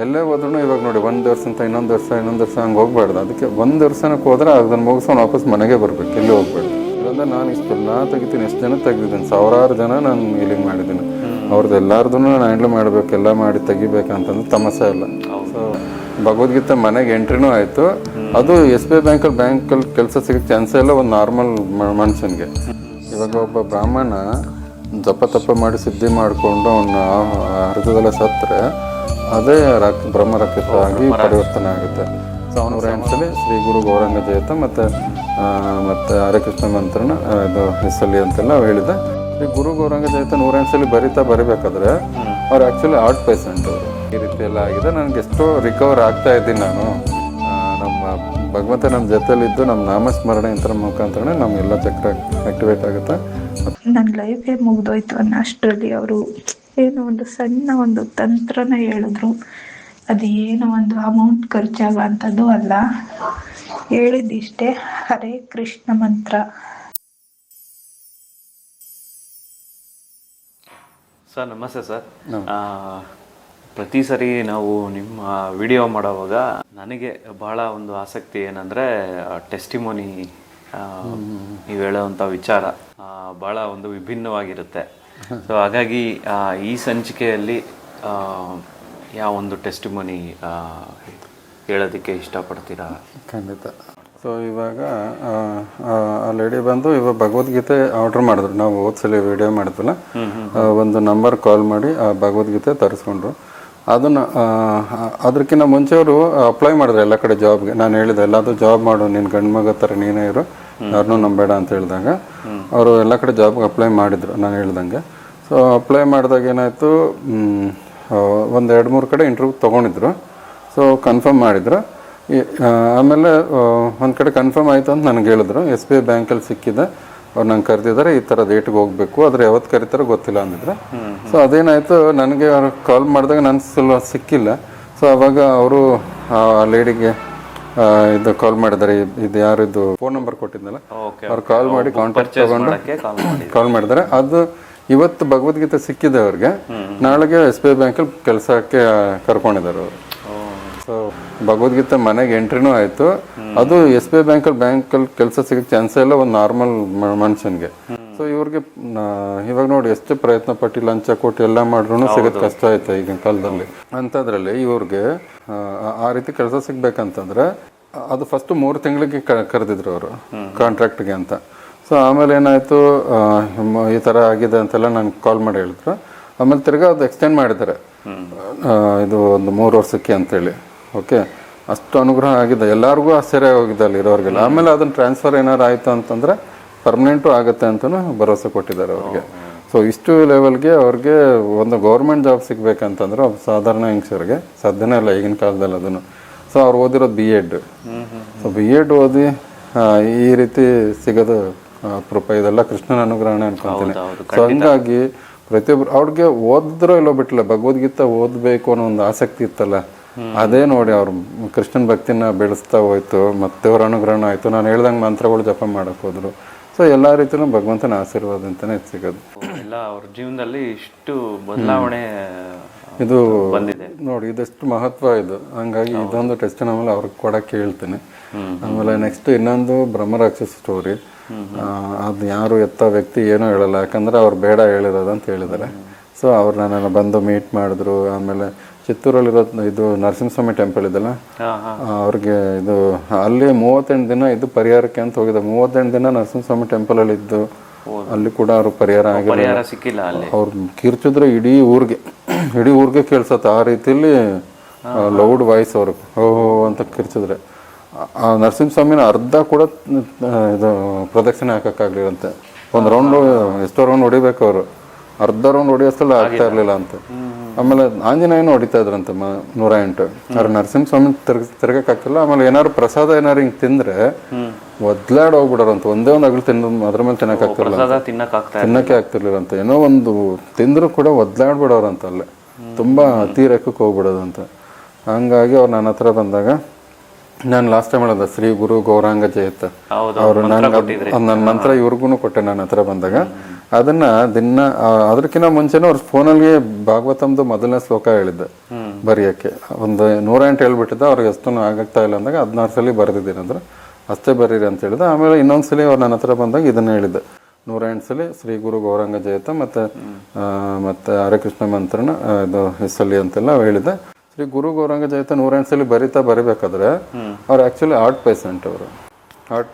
ಎಲ್ಲೇ ಹೋದ್ರೂ ಇವಾಗ ನೋಡಿ ಒಂದು ವರ್ಷ ಅಂತ ಇನ್ನೊಂದು ವರ್ಷ ಹಂಗೆ ಹೋಗ್ಬಾರ್ದು. ಅದಕ್ಕೆ ಒಂದು ವರ್ಷನಕ್ಕೆ ಹೋದ್ರೆ ಅದನ್ನು ಮುಗಿಸ್ಕೊಂಡು ವಾಪಸ್ ಮನೆಗೆ ಬರ್ಬೇಕು, ಎಲ್ಲಿ ಹೋಗ್ಬಾರ್ದು. ಇಲ್ಲಾಂದ್ರೆ ನಾನು ಇಷ್ಟೆಲ್ಲ ತೆಗಿತೀನಿ, ಎಷ್ಟು ಜನ ತೆಗ್ದಿದ್ದೀನಿ, ಸಾವಿರಾರು ಜನ ನಾನು ಹೀಲಿಂಗ್ ಮಾಡಿದ್ದೀನಿ. ಅವ್ರದ್ದು ಎಲ್ಲಾರ್ದು ನಾನು ಹ್ಯಾಂಡ್ಲ್ ಮಾಡಬೇಕು, ಎಲ್ಲ ಮಾಡಿ ತೆಗಿಬೇಕಂತಂದ್ರೆ ತಮಸೆ ಇಲ್ಲ. ಸೊ ಭಗವದ್ಗೀತೆ ಮನೆಗೆ ಎಂಟ್ರಿನೂ ಆಯಿತು. ಅದು SBI ಬ್ಯಾಂಕಲ್ಲಿ ಕೆಲಸ ಸಿಗೋಕ್ಕೆ ಚಾನ್ಸೇ ಇಲ್ಲ ಒಂದು ನಾರ್ಮಲ್ ಮನುಷ್ಯನಿಗೆ. ಇವಾಗ ಒಬ್ಬ ಬ್ರಾಹ್ಮಣ ಜಪ ತಪ ಮಾಡಿ ಸಿದ್ಧಿ ಮಾಡಿಕೊಂಡು ಅವನ ಅರ್ಧದಲ್ಲೇ ಸತ್ತರೆ ಅದೇ ಬ್ರಹ್ಮ ರಕ್ಷಿತ ಆಗಿ ಪರಿವರ್ತನೆ ಆಗುತ್ತೆ. ಸೊ ಅವನು ಸಲಿ ಶ್ರೀ ಗುರು ಗೌರಾಂಗ ಜಯತ ಮತ್ತು ಹರೇಕೃಷ್ಣ ಮಂತ್ರನ ಇದು ಹೆಸಲಿ ಅಂತೆಲ್ಲ ಹೇಳಿದೆ. ಶ್ರೀ ಗುರು ಗೌರಾಂಗ ಜಯತ 108 ಸಲ ಬರಿಬೇಕಾದ್ರೆ ಅವ್ರು ಆ್ಯಕ್ಚುಲಿ ಹಾರ್ಟ್ ಪೇಷಂಟ್ ಅವರು. ಈ ರೀತಿ ಎಲ್ಲ ಆಗಿದೆ. ನನಗೆ ಎಷ್ಟೋ ರಿಕವರ್ ಆಗ್ತಾ ಇದ್ದೀನಿ ನಾನು. ನಮ್ಮ ಭಗವಂತ ನಮ್ಮ ಜೊತೆಲಿದ್ದು ನಮ್ಮ ನಾಮಸ್ಮರಣೆ ಇಂಥರ ಮುಖಾಂತರ ನಮ್ಮೆಲ್ಲ ಚಕ್ರ ಆಕ್ಟಿವೇಟ್ ಆಗುತ್ತೆ. ನನ್ನ ಲೈಫೇ ಮುಗ್ದೋಯ್ತು ಅನ್ನೋ ಅಷ್ಟರಲ್ಲಿ ಅವರು ಏನೋ ಒಂದು ಸಣ್ಣ ಒಂದು ತಂತ್ರನ ಹೇಳಿದ್ರು. ಅದು ಏನೋ ಒಂದು ಅಮೌಂಟ್ ಖರ್ಚಾಗುವಂಥದ್ದು ಅಲ್ಲ, ಹೇಳಿದ್ದಿಷ್ಟೇ, ಹರೇ ಕೃಷ್ಣ ಮಂತ್ರ. ಸರ್ ನಮಸ್ತೆ ಸರ್. ಪ್ರತಿ ಸರಿ ನಾವು ನಿಮ್ಮ ವಿಡಿಯೋ ಮಾಡೋವಾಗ ನನಗೆ ಭಾಳ ಒಂದು ಆಸಕ್ತಿ ಏನಂದರೆ ಟೆಸ್ಟಿಮೋನಿ, ನೀವು ಹೇಳೋವಂಥ ವಿಚಾರ ಭಾಳ ಒಂದು ವಿಭಿನ್ನವಾಗಿರುತ್ತೆ. ಸೊ ಹಾಗಾಗಿ ಈ ಸಂಚಿಕೆಯಲ್ಲಿ ಯಾವ ಒಂದು ಟೆಸ್ಟಿಮೋನಿ ಹೇಳೋದಕ್ಕೆ ಇಷ್ಟಪಡ್ತೀರಾ? ಖಂಡಿತ. ಸೊ ಇವಾಗ ಆ ಲೇಡಿ ಬಂದು ಇವಾಗ ಭಗವದ್ಗೀತೆ ಆರ್ಡ್ರ್ ಮಾಡಿದ್ರು. ನಾವು ಹೋದ್ಸಲಿ ವಿಡಿಯೋ ಮಾಡಿದ್ವಲ್ಲ, ಒಂದು ನಂಬರ್ ಕಾಲ್ ಮಾಡಿ ಆ ಭಗವದ್ಗೀತೆ ತರಿಸ್ಕೊಂಡ್ರು. ಅದನ್ನು ಅದಕ್ಕಿಂತ ಮುಂಚೆ ಅವರು ಅಪ್ಲೈ ಮಾಡಿದ್ರು ಎಲ್ಲ ಕಡೆ ಜಾಬ್ಗೆ. ನಾನು ಹೇಳಿದೆ ಎಲ್ಲಾದರೂ ಜಾಬ್ ಮಾಡು, ನಿನ್ನ ಗಂಡು ಮಗ ಥರ ನೀನೇ ಇರು, ಯಾರನ್ನೂ ನಂಬೇಡ ಅಂತ ಹೇಳಿದಾಗ ಅವರು ಎಲ್ಲ ಕಡೆ ಜಾಬ್ಗೆ ಅಪ್ಲೈ ಮಾಡಿದರು ನಾನು ಹೇಳ್ದಂಗೆ. ಸೊ ಅಪ್ಲೈ ಮಾಡಿದಾಗ ಏನಾಯಿತು, ಒಂದು 2-3 ಕಡೆ ಇಂಟರ್ವ್ಯೂ ತೊಗೊಂಡಿದ್ರು. ಸೊ ಕನ್ಫರ್ಮ್ ಮಾಡಿದ್ರು. ಆಮೇಲೆ ಒಂದು ಕಡೆ ಕನ್ಫರ್ಮ್ ಆಯಿತು ಅಂತ ನನಗೆ ಹೇಳಿದ್ರು. SBI ಬ್ಯಾಂಕಲ್ಲಿ ಸಿಕ್ಕಿದೆ, ಅವ್ರು ನಂಗೆ ಕರೆದಿದ್ದಾರೆ, ಈ ಥರ ಡೇಟ್ಗೆ ಹೋಗಬೇಕು, ಆದರೆ ಯಾವತ್ತು ಕರೀತಾರೋ ಗೊತ್ತಿಲ್ಲ ಅಂದಿದ್ರೆ. ಸೊ ಅದೇನಾಯಿತು, ನನಗೆ ಅವ್ರು ಕಾಲ್ ಮಾಡಿದಾಗ ನನ್ನ ಸಿಕ್ಕಿಲ್ಲ. ಸೊ ಅವಾಗ ಅವರು ಆ ಲೇಡಿಗೆ ಇದು ಕಾಲ್ ಮಾಡಿದ್ದಾರೆ. ಇದು ಯಾರಿದು ಫೋನ್ ನಂಬರ್ ಕೊಟ್ಟಿದ್ನಲ್ಲ, ಅವ್ರು ಕಾಲ್ ಮಾಡಿ ಕಾಂಟ್ಯಾಕ್ಟ್ ತಗೊಂಡು ಕಾಲ್ ಮಾಡಿದ್ದಾರೆ. ಅದು ಇವತ್ತು ಭಗವದ್ಗೀತೆ ಸಿಕ್ಕಿದೆ ಅವ್ರಿಗೆ, ನಾಳೆಗೆ SBI ಬ್ಯಾಂಕಲ್ಲಿ ಕೆಲಸಕ್ಕೆ ಕರ್ಕೊಂಡಿದ್ದಾರೆ ಅವರು. ಸೊ ಭಗವದ್ಗೀತೆ ಮನೆಗೆ ಎಂಟ್ರಿನೂ ಆಯಿತು. ಅದು SBI ಬ್ಯಾಂಕಲ್ಲಿ ಕೆಲಸ ಸಿಗೋಕ್ಕೆ ಚಾನ್ಸೇ ಇಲ್ಲ ಒಂದು ನಾರ್ಮಲ್ ಮನುಷ್ಯನಿಗೆ. ಸೊ ಇವ್ರಿಗೆ ಇವಾಗ ನೋಡಿ ಎಷ್ಟು ಪ್ರಯತ್ನ ಪಟ್ಟು ಲಂಚ ಕೊಟ್ಟು ಎಲ್ಲ ಮಾಡ್ರೂ ಸಿಗೋದು ಕಷ್ಟ ಆಯ್ತು ಈಗಿನ ಕಾಲದಲ್ಲಿ. ಅಂಥದ್ರಲ್ಲಿ ಇವ್ರಿಗೆ ಆ ರೀತಿ ಕೆಲಸ ಸಿಗ್ಬೇಕಂತಂದ್ರೆ ಅದು ಫಸ್ಟು 3 ತಿಂಗಳಿಗೆ ಕರೆದಿದ್ರು ಅವರು ಕಾಂಟ್ರಾಕ್ಟ್ಗೆ ಅಂತ. ಸೊ ಆಮೇಲೆ ಏನಾಯಿತು, ಈ ಥರ ಆಗಿದೆ ಅಂತೆಲ್ಲ ನನಗೆ ಕಾಲ್ ಮಾಡಿ ಹೇಳಿದ್ರು. ಆಮೇಲೆ ತಿರ್ಗಾ ಅದು ಎಕ್ಸ್ಟೆಂಡ್ ಮಾಡಿದ್ದಾರೆ, ಇದು ಒಂದು 3 ವರ್ಷಕ್ಕೆ ಅಂತೇಳಿ. ಓಕೆ, ಅಷ್ಟು ಅನುಗ್ರಹ ಆಗಿದೆ, ಎಲ್ಲರಿಗೂ ಆಶ್ಚರ್ಯ ಹೋಗಿದೆ ಅಲ್ಲಿ ಇರೋರಿಗೆಲ್ಲ. ಆಮೇಲೆ ಅದನ್ನು ಟ್ರಾನ್ಸ್ಫರ್ ಏನಾರು ಆಯಿತು ಅಂತಂದರೆ ಪರ್ಮನೆಂಟು ಆಗುತ್ತೆ ಅಂತಲೂ ಭರವಸೆ ಕೊಟ್ಟಿದ್ದಾರೆ ಅವ್ರಿಗೆ. ಸೊ ಇಷ್ಟು ಲೆವೆಲ್ಗೆ ಅವ್ರಿಗೆ ಒಂದು ಗೌರ್ಮೆಂಟ್ ಜಾಬ್ ಸಿಗ್ಬೇಕಂತಂದ್ರೆ ಸಾಧಾರಣ ಹೆಂಗಸರಿಗೆ ಸಾಧ್ಯನೇ ಇಲ್ಲ ಈಗಿನ ಕಾಲದಲ್ಲಿ ಅದನ್ನು. ಸೊ ಅವ್ರು ಓದಿರೋದು B.Ed. ಸೊ B.Ed ಓದಿ ಈ ರೀತಿ ಸಿಗೋದು ಅಪರೂಪ. ಇದೆಲ್ಲ ಕೃಷ್ಣನ ಅನುಗ್ರಹಣೆ ಅನ್ಕೊತೀನಿ. ಸೊ ಹಂಗಾಗಿ ಪ್ರತಿಯೊಬ್ಬರು ಅವ್ರಿಗೆ ಓದಿದ್ರೋ ಇಲ್ಲೋ ಬಿಟ್ಟಿಲ್ಲ, ಭಗವದ್ಗೀತೆ ಓದಬೇಕು ಅನ್ನೋ ಒಂದು ಆಸಕ್ತಿ ಇತ್ತಲ್ಲ, ಅದೇ ನೋಡಿ ಅವ್ರು ಕೃಷ್ಣನ ಭಕ್ತಿನ ಬೆಳೆಸ್ತಾ ಹೋಯ್ತು. ಮತ್ತೆ ಅವ್ರ ಅನುಗ್ರಹಣ ಆಯಿತು. ನಾನು ಹೇಳ್ದಂಗೆ ಮಂತ್ರಗಳು ಜಪ ಮಾಡಕ್ಕೆ ಹೋದ್ರು. ಸೊ ಎಲ್ಲ ರೀತಿಯೂ ಭಗವಂತನ ಆಶೀರ್ವಾದ ಅಂತಲೇ ಸಿಗೋದು. ಎಲ್ಲ ಅವ್ರ ಜೀವನದಲ್ಲಿ ಇಷ್ಟು ಬದಲಾವಣೆ ಇದು ನೋಡಿ, ಇದೆಷ್ಟು ಮಹತ್ವ ಇದು. ಹಂಗಾಗಿ ಇದೊಂದು ಟೆಸ್ಟ್ ಆಮೇಲೆ ಅವ್ರಿಗೆ ಕೊಡಕ್ಕೆ ಹೇಳ್ತೀನಿ. ಆಮೇಲೆ ನೆಕ್ಸ್ಟ್ ಇನ್ನೊಂದು ಬ್ರಹ್ಮರಾಕ್ಷಸ ಸ್ಟೋರಿ. ಅದು ಯಾರು ಎತ್ತ ವ್ಯಕ್ತಿ ಏನೂ ಹೇಳಲ್ಲ, ಯಾಕಂದ್ರೆ ಅವ್ರು ಬೇಡ ಹೇಳಿರೋದು ಅಂತ ಹೇಳಿದ್ದಾರೆ. ಸೊ ಅವ್ರು ನನ್ನನ್ನು ಬಂದು ಮೀಟ್ ಮಾಡಿದ್ರು. ಆಮೇಲೆ ಚಿತ್ತೂರಲ್ಲಿರೋ ಇದು ನರಸಿಂಹಸ್ವಾಮಿ ಟೆಂಪಲ್ ಇದೆಲ್ಲ, ಅವ್ರಿಗೆ ಇದು ಅಲ್ಲಿ 38 ದಿನ ಇದು ಪರಿಹಾರಕ್ಕೆ ಅಂತ ಹೋಗಿದ್ದೆ. 38 ದಿನ ನರಸಿಂಹಸ್ವಾಮಿ ಟೆಂಪಲಲ್ಲಿ ಇದ್ದು ಅಲ್ಲಿ ಕೂಡ ಅವ್ರು ಪರಿಹಾರ ಆಗಿಲ್ಲ. ಅವ್ರು ಕಿರ್ಚಿದ್ರೆ ಇಡೀ ಊರಿಗೆ ಕೇಳಿಸತ್ತೆ. ಆ ರೀತಿಯಲ್ಲಿ ಲೌಡ್ ವಾಯ್ಸ್ ಅವರು ಓಹೋ ಅಂತ ಕಿರ್ಚಿದ್ರೆ ಆ ನರಸಿಂಹಸ್ವಾಮಿನ ಅರ್ಧ ಕೂಡ ಇದು ಪ್ರದಕ್ಷಿಣೆ ಹಾಕೋಕ್ಕಾಗಲಿರಂತೆ. ಒಂದು ರೌಂಡ್ ಎಷ್ಟೋ ರೌಂಡ್ ಹೊಡಿಬೇಕು ಅವರು, ಅರ್ಧ ರೌಂಡ್ ಹೊಡಿಯೋಷ್ಟೆಲ್ಲ ಆಗ್ತಾ ಇರಲಿಲ್ಲ ಅಂತ. ಆಮೇಲೆ ಆಂಜನೇಯನೂ ಹೊಡಿತಾ ಇದ್ರಂತೆ 108. ಅವ್ರು ನರಸಿಂಹಸ್ವಾಮಿ ತಿರ್ಗಕ್ಕಾಗ್ತಿಲ್ಲ. ಆಮೇಲೆ ಏನಾದ್ರು ಪ್ರಸಾದ ಏನಾರು ಹಿಂಗೆ ತಿಂದರೆ ಒದ್ಲಾಡ್ ಹೋಗ್ಬಿಡೋರಂತ. ಒಂದೇ ಒಂದು ಅಗಲು ತಿಂದು ಅದ್ರ ಮೇಲೆ ತಿನ್ನಕ್ಕೆ ಆಗ್ತಿರ್ಲಿಲ್ಲಂತ. ಏನೋ ಒಂದು ತಿಂದರೂ ಕೂಡ ಒದ್ಲಾಡ್ಬಿಡೋರಂತ ಅಲ್ಲೇ, ತುಂಬ ಅತಿ ರೆಕ್ಕಕ್ಕೆ ಹೋಗ್ಬಿಡೋದಂತ. ಹಂಗಾಗಿ ಅವ್ರು ನನ್ನ ಹತ್ರ ಬಂದಾಗ ನಾನು ಲಾಸ್ಟ್ ಟೈಮ್ ಹೇಳಿದೆ ಶ್ರೀ ಗುರು ಗೌರಾಂಗ ಜಯತ ಅವರು ನನ್ನ ಮಂತ್ರ ಇವ್ರಿಗೂ ಕೊಟ್ಟೆ ನನ್ನ ಹತ್ರ ಬಂದಾಗ. ಅದನ್ನ ದಿನ ಅದಕ್ಕಿಂತ ಮುಂಚೆನೂ ಅವ್ರ ಫೋನಲ್ಲಿ ಭಾಗವತಂದು ಮೊದಲನೇ ಶ್ಲೋಕ ಹೇಳಿದ್ದೆ. ಬರೆಯೋಕ್ಕೆ. ಒಂದು 108 ಹೇಳ್ಬಿಟ್ಟಿದ್ದ, ಅವ್ರಿಗೆ ಅಷ್ಟು ಆಗ್ತಾ ಇಲ್ಲ ಅಂದಾಗ 16 ಸಲ ಬರೆದಿದ್ದೀನಿ ಅಂದ್ರೆ ಅಷ್ಟೇ ಬರೀರಿ ಅಂತ ಹೇಳಿದೆ. ಆಮೇಲೆ ಇನ್ನೊಂದು ಸಲ ಅವ್ರು ನನ್ನ ಹತ್ರ ಬಂದಾಗ ಇದನ್ನು ಹೇಳಿದ್ದೆ, 108 ಸಲ ಶ್ರೀ ಗುರು ಗೌರಾಂಗ ಜಯತ ಮತ್ತು ಹರೇಕೃಷ್ಣ ಮಂತ್ರನ ಇದು ಹೆಸಲಿ ಅಂತೆಲ್ಲ ಹೇಳಿದೆ. ಶ್ರೀ ಗುರು ಗೌರಾಂಗ ಜಯತ 108 ಸಲ ಬರಿಬೇಕಾದ್ರೆ ಅವ್ರು ಆ್ಯಕ್ಚುಲಿ ಹಾರ್ಟ್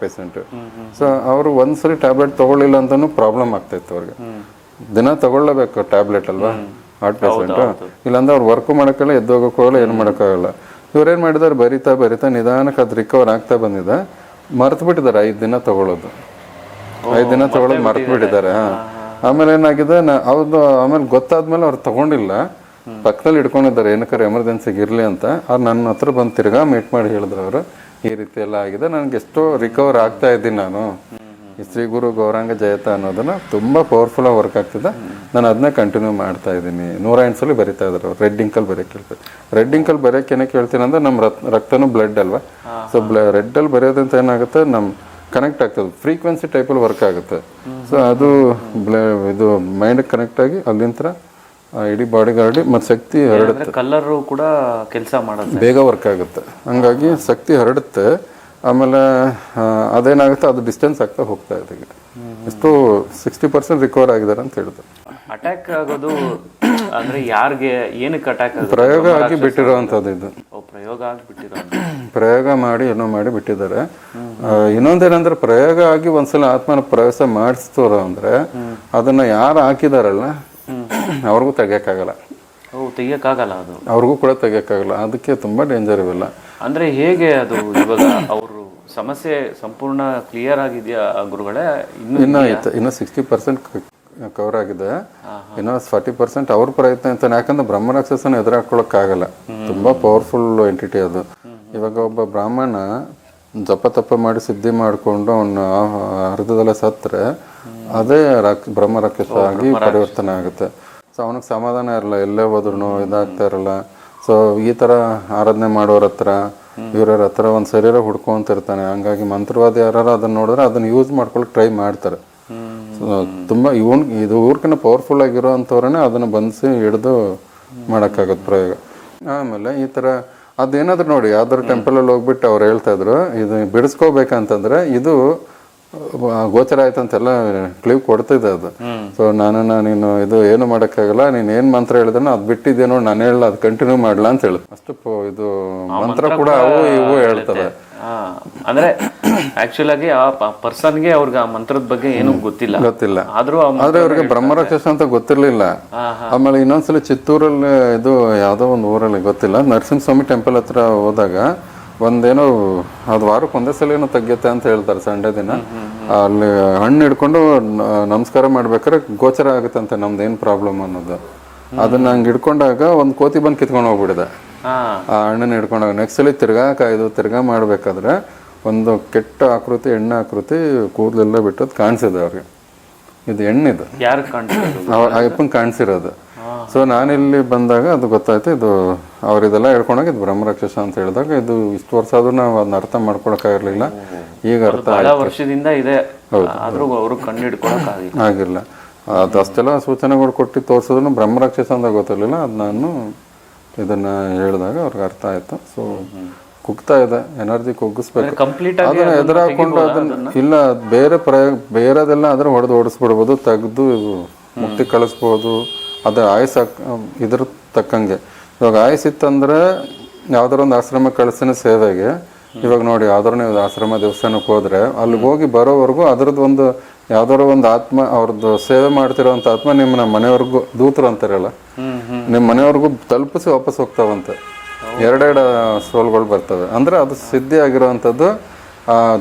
ಪೇಷಂಟ್. ಸೊ ಅವರು ಒಂದ್ಸಲಿ ಟ್ಯಾಬ್ಲೆಟ್ ತಗೊಳ್ಳಿಲ್ಲ ಅಂತಲೂ ಪ್ರಾಬ್ಲಮ್ ಆಗ್ತಾಯಿತ್ತು ಅವ್ರಿಗೆ. ದಿನ ತಗೊಳ್ಳೇಬೇಕು ಟ್ಯಾಬ್ಲೆಟ್ ಅಲ್ವಾ, ಹಾರ್ಟ್ ಪೇಷಂಟು. ಇಲ್ಲಾಂದ್ರೆ ಅವ್ರು ವರ್ಕ್ ಮಾಡೋಕ್ಕಲ್ಲ, ಎದ್ದೋಗೋಕ್ಕೋಗಲ್ಲ, ಏನು ಮಾಡೋಕ್ಕಾಗಲ್ಲ. ಇವ್ರೇನು ಮಾಡಿದಾರೆ, ಬರಿತಾ ನಿಧಾನಕ್ಕೆ ಅದು ರಿಕವರ್ ಆಗ್ತಾ ಬಂದಿದೆ. ಮರ್ತು ಬಿಟ್ಟಿದ್ದಾರೆ 5 ದಿನ ತಗೊಳ್ಳೋದು, 5 ದಿನ ತಗೊಳ್ಳೋದು ಮರ್ತು ಬಿಟ್ಟಿದ್ದಾರೆ. ಆಮೇಲೆ ಏನಾಗಿದೆ, ಆಮೇಲೆ ಗೊತ್ತಾದ್ಮೇಲೆ ಅವ್ರು ತಗೊಂಡಿಲ್ಲ, ಪಕ್ಕದಲ್ಲಿ ಇಟ್ಕೊಂಡಿದ್ದಾರೆ ಏನಕ್ಕಾರೆ ಎಮರ್ಜೆನ್ಸಿಗೆ ಇರಲಿ ಅಂತ. ಅವ್ರು ನನ್ನ ಹತ್ರ ಬಂದು ತಿರ್ಗಾ ಮೀಟ್ ಮಾಡಿ ಹೇಳಿದ್ರು ಅವರು, ಈ ರೀತಿ ಎಲ್ಲ ಆಗಿದೆ, ನನಗೆ ಎಷ್ಟೋ ರಿಕವರ್ ಆಗ್ತಾ ಇದ್ದೀನಿ ನಾನು. ಈ ಶ್ರೀ ಗುರು ಗೌರಾಂಗ ಜಯತ ಅನ್ನೋದನ್ನ ತುಂಬ ಪವರ್ಫುಲ್ಲಾಗಿ ವರ್ಕ್ ಆಗ್ತಿದೆ. ನಾನು ಅದನ್ನೇ ಕಂಟಿನ್ಯೂ ಮಾಡ್ತಾ ಇದ್ದೀನಿ. 108 ಸಲ ಬರಿತಾ ಇದ್ದಾರೆ ಅವ್ರು. ರೆಡ್ ಇಂಕಲ್ಲಿ ಬರೆಯೋಕೆ ಹೇಳ್ತಾರೆ. ರೆಡ್ ಇಂಕಲ್ಲಿ ಬರೆಯೋಕೆ ಏನಕ್ಕೆ ಹೇಳ್ತೀನಿ ಅಂದರೆ, ನಮ್ಮ ರಕ್ತನೂ ಬ್ಲಡ್ ಅಲ್ವಾ. ಸೊ ರೆಡ್ಡಲ್ಲಿ ಬರೆಯೋದಂತ ಏನಾಗುತ್ತೆ, ನಮ್ಮ ಕನೆಕ್ಟ್ ಆಗ್ತದೆ, ಫ್ರೀಕ್ವೆನ್ಸಿ ಟೈಪಲ್ಲಿ ವರ್ಕ್ ಆಗುತ್ತೆ. ಸೊ ಅದು ಇದು ಮೈಂಡ್ ಕನೆಕ್ಟ್ ಆಗಿ ಅಲ್ಲಿಂದ ಇಡೀ ಬಾಡಿಗೆ ಹರಡಿ ಮತ್ತು ಶಕ್ತಿ ಹರಡುತ್ತೆ. ಕಲರು ಕೂಡ ಕೆಲಸ ಮಾಡೋದು ಬೇಗ ವರ್ಕ್ ಆಗುತ್ತೆ, ಹಂಗಾಗಿ ಶಕ್ತಿ ಹರಡುತ್ತೆ. ಆಮೇಲೆ ಅದೇನಾಗುತ್ತೆ, ಅದು ಡಿಸ್ಟೆನ್ಸ್ ಆಗ್ತಾ ಹೋಗ್ತಾ ಇದೆ. ಈಗ ಎಷ್ಟು 60% ರಿಕವರ್ ಆಗಿದ್ದಾರೆ ಅಂತ ಹೇಳಿದ್ರು. ಅಟ್ಯಾಕ್ ಆಗೋದು ಅಂದ್ರೆ ಯಾರಿಗೆ ಏನಕ್ಕೆ ಅಟ್ಯಾಕ್ ಆಗೋದು? ಪ್ರಯೋಗ ಆಗಿ ಬಿಟ್ಟಿರೋವಂಥದ್ದು ಇದು. ಪ್ರಯೋಗ ಮಾಡಿ ಏನೋ ಮಾಡಿ ಬಿಟ್ಟಿದ್ದಾರೆ. ಇನ್ನೊಂದೇನಂದ್ರೆ, ಪ್ರಯೋಗ ಆಗಿ ಒಂದ್ಸಲ ಆತ್ಮನ ಪ್ರವೇಶ ಮಾಡಿಸ್ತೋರು ಅಂದ್ರೆ ಅದನ್ನ ಯಾರು ಹಾಕಿದಾರಲ್ಲ ಅವ್ರಿಗೂ ತೆಗಿಯಕ್ಕಾಗಲ್ಲ. ಅದು ಅವ್ರಿಗೂ ಕೂಡ ತೆಗಿಯಕ್ಕಾಗಲ್ಲ. ಅದಕ್ಕೆ ತುಂಬಾ ಡೇಂಜರ್ ಇವೆಲ್ಲ. ಅಂದ್ರೆ ಹೇಗೆ ಅದು ಇವಾಗ ಅವರು ಸಮಸ್ಯೆ ಸಂಪೂರ್ಣ ಕ್ಲಿಯರ್ ಆಗಿದೆಯಾ ಗುರುಗಳೇ? ಇನ್ನು 60% ಕವರ್ ಆಗಿದೆ. ಇನ್ನು 40% ಅವ್ರ ಪ್ರಯತ್ನ ಅಂತಾನೆ. ಯಾಕಂದ್ರೆ ಬ್ರಹ್ಮರಾಕ್ಷಸನ ಎದುರಾಕೊಳ್ಳೋಕ್ಕಾಗಲ್ಲ, ತುಂಬಾ ಪವರ್ಫುಲ್ ಎಂಟಿಟಿ ಅದು. ಇವಾಗ ಒಬ್ಬ ಬ್ರಾಹ್ಮಣ ಜಪ ತಪ ಮಾಡಿ ಸಿದ್ಧಿ ಮಾಡಿಕೊಂಡು ಅವನ ಅರ್ಧದಲ್ಲೇ ಸತ್ತರೆ ಅದೇ ಬ್ರಹ್ಮರಾಕ್ಷಸ ಆಗಿ ಪರಿವರ್ತನೆ ಆಗುತ್ತೆ. ಸೊ ಅವನಿಗೆ ಸಮಾಧಾನ ಇರಲ್ಲ, ಎಲ್ಲೇ ಹೋದ್ರೂ ಇದಾಗ್ತಾ ಇರಲ್ಲ. ಸೊ ಈ ಥರ ಆರಾಧನೆ ಮಾಡೋರ ಹತ್ರ ಇವ್ರ ಹತ್ರ ಒಂದು ಶರೀರ ಹುಡ್ಕೊಂತಿರ್ತಾನೆ. ಹಂಗಾಗಿ ಮಂತ್ರವಾದಿ ಯಾರು ಅದನ್ನ ನೋಡಿದ್ರೆ ಅದನ್ನ ಯೂಸ್ ಮಾಡ್ಕೊಳಕ್ಕೆ ಟ್ರೈ ಮಾಡ್ತಾರೆ. ತುಂಬ ಇದು ಊರ್ಕಿನ್ನ ಪವರ್ಫುಲ್ ಆಗಿರೋ ಅಂಥವ್ರನ್ನೇ ಅದನ್ನು ಬಂಧಿಸಿ ಹಿಡಿದು ಮಾಡೋಕ್ಕಾಗತ್ತೆ ಪ್ರಯೋಗ. ಆಮೇಲೆ ಈ ಥರ ಅದೇನಾದ್ರು ನೋಡಿ, ಯಾವ್ದಾದ್ರು ಟೆಂಪಲಲ್ಲಿ ಹೋಗ್ಬಿಟ್ಟು ಅವ್ರು ಹೇಳ್ತಾ ಇದ್ರು, ಇದು ಬಿಡಿಸ್ಕೋಬೇಕಂತಂದ್ರೆ ಇದು ಗೋಚರ ಆಯ್ತಂತೆಲ್ಲ ಕ್ಲೀವ್ ಕೊಡ್ತಿದ್ದೆ ಅದು. ಸೊ ನೀನು ಇದು ಏನು ಮಾಡೋಕ್ಕಾಗಲ್ಲ, ನೀನು ಏನು ಮಂತ್ರ ಹೇಳಿದ್ರೆ ಅದು ಬಿಟ್ಟಿದ್ದೇನೋ ನಾನು ಹೇಳಲ್ಲ, ಅದು ಕಂಟಿನ್ಯೂ ಮಾಡಲ್ಲ ಅಂತ ಹೇಳುದು. ಅಷ್ಟು ಇದು ಮಂತ್ರ ಕೂಡ ಅವು ಇವು ಹೇಳ್ತವೆ. ಅಂದ್ರೆ ಆಕ್ಚುಲ್ ಆಗಿ ಆ ಪರ್ಸನ್ಗೆ ಅವ್ರಿಗೆ ಆ ಮಂತ್ರದ ಬಗ್ಗೆ ಏನು ಗೊತ್ತಿಲ್ಲ. ಆದ್ರೆ ಅವ್ರಿಗೆ ಬ್ರಹ್ಮರಾಕ್ಷಸ ಅಂತ ಗೊತ್ತಿರ್ಲಿಲ್ಲ. ಆಮೇಲೆ ಇನ್ನೊಂದ್ಸಲ ಚಿತ್ತೂರಲ್ಲಿ ಇದು ಯಾವ್ದೋ ಒಂದು ಊರಲ್ಲಿ ಗೊತ್ತಿಲ್ಲ, ನರಸಿಂಹಸ್ವಾಮಿ ಟೆಂಪಲ್ ಹತ್ರ ಹೋದಾಗ ಒಂದೇನೋ ಅದು ವಾರಕ್ಕೆ ಒಂದೇ ಸಲ ಏನೋ ತೆಗ್ಯತ್ತೆ ಅಂತ ಹೇಳ್ತಾರೆ. ಸಂಡೇ ದಿನ ಅಲ್ಲಿ ಹಣ್ಣು ಹಿಡ್ಕೊಂಡು ನಮಸ್ಕಾರ ಮಾಡ್ಬೇಕಾದ್ರೆ ಗೋಚರ ಆಗುತ್ತಂತೆ ನಮ್ದೇನು ಪ್ರಾಬ್ಲಮ್ ಅನ್ನೋದು. ಅದನ್ನ ಹಂಗೆ ಹಿಡ್ಕೊಂಡಾಗ ಒಂದು ಕೋತಿ ಬಂದು ಕಿತ್ಕೊಂಡು ಹೋಗ್ಬಿಡಿದೆ ಆ ಹಣ್ಣನ್ನ ಹಿಡ್ಕೊಂಡಾಗ. ನೆಕ್ಸ್ಟ್ ಸಲ ತಿರ್ಗಾ ಮಾಡ್ಬೇಕಾದ್ರೆ ಒಂದು ಕೆಟ್ಟ ಆಕೃತಿ, ಎಣ್ಣೆ ಆಕೃತಿ, ಕೂದಲೆಲ್ಲ ಬಿಟ್ಟದ್ದು ಕಾಣಿಸಿದೆ ಅವ್ರಿಗೆ. ಇದು ಎಣ್ಣಿದು ಅಯ್ಯಪ್ಪಂಗೆ ಕಾಣಿಸಿರೋದು. ಸೊ ನಾನಿಲ್ಲಿ ಬಂದಾಗ ಅದು ಗೊತ್ತಾಯ್ತು, ಇದು ಅವ್ರಿದೆಲ್ಲ ಹೇಳ್ಕೊಂಡಾಗ ಇದು ಬ್ರಹ್ಮರಾಕ್ಷಸ ಅಂತ ಹೇಳಿದಾಗ ಇದು ಇಷ್ಟು ವರ್ಷ ಆದ್ರೂ ನಾವು ಅದನ್ನ ಅರ್ಥ ಮಾಡ್ಕೊಳಕ್ಕಾಗಿರ್ಲಿಲ್ಲ. ಈಗ ಅರ್ಥ ವರ್ಷದಿಂದ ಇದೆ, ಆಗಿಲ್ಲ. ಅದು ಅಷ್ಟೆಲ್ಲ ಸೂಚನೆಗಳು ಕೊಟ್ಟು ತೋರಿಸಿದ್ರು ಬ್ರಹ್ಮರಾಕ್ಷಸ ಅಂತ ಗೊತ್ತಿರಲಿಲ್ಲ. ಅದು ನಾನು ಇದನ್ನ ಹೇಳಿದಾಗ ಅವ್ರಿಗೆ ಅರ್ಥ ಆಯ್ತು. ಸೊ ಕುಗ್ತಾ ಇದೆ, ಎನರ್ಜಿ ಕುಗ್ಗಿಸ್ಬೇಕು. ಅದನ್ನ ಎದುರಾಕೊಂಡು ಅದನ್ನ ಇಲ್ಲ ಬೇರೆದೆಲ್ಲ ಆದ್ರೆ ಹೊಡೆದು ಓಡಿಸ್ಬಿಡ್ಬೋದು, ತೆಗೆದು ಮುಕ್ತಿ ಕಳಿಸ್ಬೋದು. ಅದು ಆಯಸ್ ಇದ್ರ ತಕ್ಕಂಗೆ. ಇವಾಗ ಆಯಸ್ ಇತ್ತಂದ್ರೆ ಯಾವ್ದಾರ ಒಂದು ಆಶ್ರಮ ಕಳಿಸಿನ ಸೇವೆಗೆ, ಇವಾಗ ನೋಡಿ ಯಾವ್ದಾರ ನೀವು ಆಶ್ರಮ ದೇವಸ್ಥಾನಕ್ಕೆ ಹೋದ್ರೆ ಅಲ್ಲಿಗೆ ಹೋಗಿ ಬರೋವರೆಗೂ ಅದ್ರದ್ದು ಒಂದು ಯಾವ್ದಾರ ಒಂದು ಆತ್ಮ, ಅವ್ರದ್ದು ಸೇವೆ ಮಾಡ್ತಿರೋಂಥ ಆತ್ಮ ನಿಮ್ಮ ಮನೆಯವ್ರಿಗೂ ದೂತರು ಅಂತಾರಲ್ಲ, ನಿಮ್ಮ ಮನೆಯವ್ರಿಗೂ ತಲುಪಿಸಿ ವಾಪಸ್ ಹೋಗ್ತಾವಂತೆ. ಎರಡೆರಡು ಸೋಲ್ಗಳು ಬರ್ತವೆ. ಅಂದ್ರೆ ಅದು ಸಿದ್ಧಿ ಆಗಿರೋವಂಥದ್ದು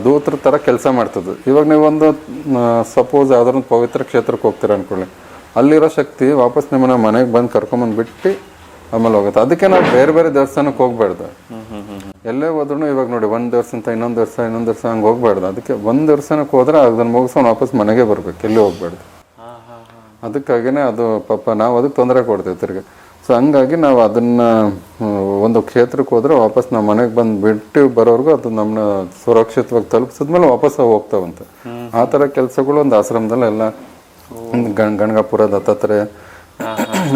ದೂತರ ಥರ ಕೆಲಸ ಮಾಡ್ತದೆ. ಇವಾಗ ನೀವೊಂದು ಸಪೋಸ್ ಯಾವ್ದಾರ ಒಂದು ಪವಿತ್ರ ಕ್ಷೇತ್ರಕ್ಕೆ ಹೋಗ್ತೀರ ಅನ್ಕೊಳ್ಳಿ, ಅಲ್ಲಿರೋ ಶಕ್ತಿ ವಾಪಸ್ ನಿಮ್ಮನ್ನ ಮನೆಗೆ ಬಂದು ಕರ್ಕೊಂಬಂದು ಬಿಟ್ಟು ಆಮೇಲೆ ಹೋಗುತ್ತೆ. ಅದಕ್ಕೆ ನಾವು ಬೇರೆ ಬೇರೆ ದೇವಸ್ಥಾನಕ್ಕೆ ಹೋಗ್ಬಾರ್ದು. ಎಲ್ಲೇ ಹೋದ್ರೂ ಇವಾಗ ನೋಡಿ, ಒಂದು ದೇವಸ್ಥಾನ ಇನ್ನೊಂದು ದೇವಸ್ಥಾನ ಹಂಗೆ ಹೋಗ್ಬಾರ್ದು. ಅದಕ್ಕೆ ಒಂದು ದೇವಸ್ಥಾನಕ್ಕೆ ಹೋದ್ರೆ ಅದನ್ನ ಮುಗಿಸ್ಕೊಂಡು ವಾಪಸ್ ಮನೆಗೆ ಬರ್ಬೇಕು, ಎಲ್ಲಿ ಹೋಗ್ಬಾರ್ದು. ಅದಕ್ಕಾಗಿನೇ ಅದು ಪಾಪ ನಾವು ಅದಕ್ಕೆ ತೊಂದರೆ ಕೊಡ್ತೇವೆ ತಿರ್ಗಿ. ಸೊ ಹಂಗಾಗಿ ನಾವು ಅದನ್ನ ಒಂದು ಕ್ಷೇತ್ರಕ್ಕೆ ಹೋದ್ರೆ ವಾಪಸ್ ನಾವು ಮನೆಗೆ ಬಂದು ಬಿಟ್ಟು ಬರೋರ್ಗು ಅದು ನಮ್ಮನ್ನ ಸುರಕ್ಷಿತವಾಗಿ ತಲುಪಿಸಿದ್ಮೇಲೆ ವಾಪಸ್ ಹೋಗ್ತಾವಂತೆ. ಆ ಥರ ಕೆಲಸಗಳು ಒಂದು ಆಶ್ರಮದಲ್ಲಿ ಎಲ್ಲ ಗಣಗಾಪುರ, ದತ್ತಾತ್ರೇಯ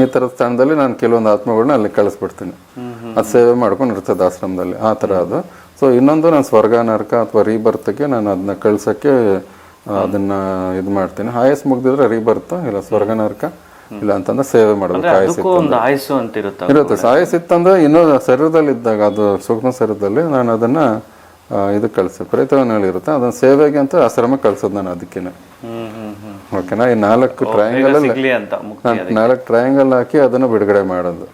ಈ ಥರದ ಸ್ಥಾನದಲ್ಲಿ ನಾನು ಕೆಲವೊಂದು ಆತ್ಮಗಳನ್ನ ಅಲ್ಲಿ ಕಳಿಸ್ಬಿಡ್ತೀನಿ. ಅದು ಸೇವೆ ಮಾಡ್ಕೊಂಡು ಇರ್ತದೆ ಆಶ್ರಮದಲ್ಲಿ, ಆ ಥರ ಅದು. ಸೊ ಇನ್ನೊಂದು ನಾನು ಸ್ವರ್ಗ ನರಕ ಅಥವಾ ರೀಬರ್ತ್ಗೆ ನಾನು ಅದನ್ನ ಕಳ್ಸೋಕ್ಕೆ ಅದನ್ನ ಇದು ಮಾಡ್ತೀನಿ. ಆಯಸ್ ಮುಗ್ದಿದ್ರೆ ರೀಬರ್ತ್, ಇಲ್ಲ ಸ್ವರ್ಗ ನರಕ, ಇಲ್ಲ ಅಂತಂದ್ರೆ ಸೇವೆ ಮಾಡಬೇಕು. ಆಯಸ್ಸು ಅಂತ ಇರುತ್ತೆ. ಆಯಸ್ಸಿತ್ತಂದ್ರೆ ಇನ್ನೂ ಶರೀರದಲ್ಲಿ ಇದ್ದಾಗ, ಅದು ಸೂಕ್ಷ್ಮ ಶರೀರದಲ್ಲಿ ನಾನು ಅದನ್ನ ಇದು ಕಳ್ಸಿ ಪ್ರೇತವನಲ್ಲಿ ಇರುತ್ತೆ, ಅದನ್ನ ಸೇವೆಗೆ ಅಂತ ಆಶ್ರಮ ಕಳ್ಸೋದು ನಾನು ಅದಕ್ಕೇನೆ. ಓಕೆನಾ? ಈ 4 ಟ್ರಯಾಂಗಲ್ ಹಾಕಿ ಅದನ್ನು ಬಿಡುಗಡೆ ಮಾಡೋದು.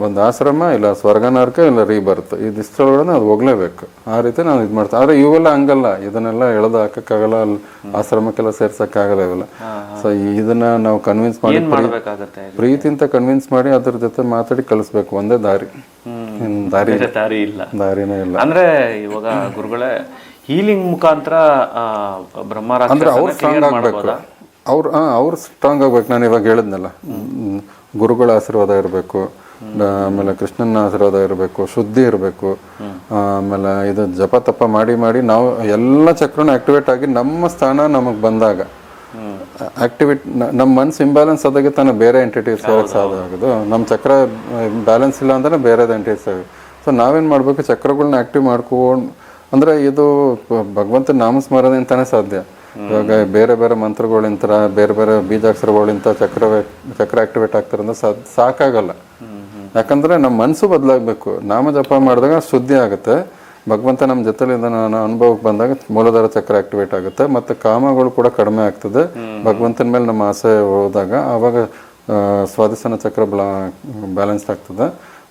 ಒಂದು ಆಶ್ರಮ, ಇಲ್ಲ ಸ್ವರ್ಗ ನರಕ, ಇಲ್ಲ ರೀಬರ್ತ್, ಇದಿಷ್ಟರೊಳಗಡೆ ಅದು ಹೋಗ್ಲೇಬೇಕು. ಆ ರೀತಿ ನಾನು ಇದು ಮಾಡ್ತೀನಿ. ಆದರೆ ಇವೆಲ್ಲ ಹಂಗಲ್ಲ, ಇದನ್ನೆಲ್ಲ ಎಳೆದು ಹಾಕಕ್ಕಾಗಲ್ಲ, ಅಲ್ಲಿ ಆಶ್ರಮಕ್ಕೆಲ್ಲ ಸೇರ್ಸಕ್ಕಾಗಲ್ಲ ಇವೆಲ್ಲ. ಸೊ ಇದನ್ನ ನಾವು ಕನ್ವಿನ್ಸ್ ಮಾಡಿ, ಪ್ರೀತಿಂತ ಕನ್ವಿನ್ಸ್ ಮಾಡಿ ಅದ್ರ ಜೊತೆ ಮಾತಾಡಿ ಕಳಿಸ್ಬೇಕು. ಒಂದೇ ದಾರಿ, ದಾರಿನೇ ಇಲ್ಲ. ಅಂದ್ರೆ ಇವಾಗ ಗುರುಗಳೇ ಹೀಲಿಂಗ್ ಮುಖಾಂತರ ಅಂದ್ರೆ ಅವ್ರು ಸ್ಟ್ರಾಂಗ್ ಆಗ್ಬೇಕು, ಅವ್ರು ಸ್ಟ್ರಾಂಗ್ ಆಗ್ಬೇಕು. ನಾನು ಇವಾಗ ಹೇಳಿದ್ನಲ್ಲ, ಗುರುಗಳ ಆಶೀರ್ವಾದ ಇರಬೇಕು, ಆಮೇಲೆ ಕೃಷ್ಣನ ಆಶೀರ್ವಾದ ಇರಬೇಕು, ಶುದ್ಧಿ ಇರಬೇಕು, ಆಮೇಲೆ ಇದು ಜಪ ತಪ ಮಾಡಿ ಮಾಡಿ ನಾವು ಎಲ್ಲ ಚಕ್ರನ ಆಕ್ಟಿವೇಟ್ ಆಗಿ ನಮ್ಮ ಸ್ಥಾನ ನಮಗೆ ಬಂದಾಗ ನಮ್ಮ ಮನ್ಸು ಇಂಬ್ಯಾಲೆನ್ಸ್ ಆದಾಗ ತಾನೇ ಬೇರೆ ಎಂಟಿಟೀಸ್ ಆಗೋದು. ನಮ್ಮ ಚಕ್ರ ಬ್ಯಾಲೆನ್ಸ್ ಇಲ್ಲ ಅಂದ್ರೆ ಬೇರೆದು ಎಂಟಿಟೀಸ್ ಆಗೋದು. ಸೊ ನಾವೇನು ಮಾಡಬೇಕು, ಚಕ್ರಗಳನ್ನ ಆಕ್ಟಿವ್ ಮಾಡ್ಕೊಂಡು, ಅಂದರೆ ಇದು ಭಗವಂತನ ನಾಮಸ್ಮರಣೆ ಅಂತಾನೆ ಸಾಧ್ಯ. ಇವಾಗ ಬೇರೆ ಬೇರೆ ಮಂತ್ರಗಳಿಂತ, ಬೇರೆ ಬೇರೆ ಬೀಜಾಕ್ಷರಗಳಿಂತ ಚಕ್ರ ಆಕ್ಟಿವೇಟ್ ಆಗ್ತಾರೆ ಅಂದ್ರೆ ಸಾಕಾಗಲ್ಲ. ಯಾಕಂದ್ರೆ ನಮ್ಮ ಮನಸ್ಸು ಬದಲಾಗಬೇಕು. ನಾಮ ಜಪ ಮಾಡಿದಾಗ ಶುದ್ಧಿ ಆಗುತ್ತೆ, ಭಗವಂತ ನಮ್ಮ ಜೊತೆಲಿ ಅನುಭವಕ್ಕೆ ಬಂದಾಗ ಮೂಲಾಧಾರ ಚಕ್ರ ಆಕ್ಟಿವೇಟ್ ಆಗುತ್ತೆ, ಮತ್ತು ಕಾಮಗಳು ಕೂಡ ಕಡಿಮೆ ಆಗ್ತದೆ. ಭಗವಂತನ ಮೇಲೆ ನಮ್ಮ ಆಸೆ ಹೋದಾಗ ಆವಾಗ ಸ್ವಾದಿಸನ ಚಕ್ರ ಬ್ಯಾಲೆನ್ಸ್ ಆಗ್ತದೆ,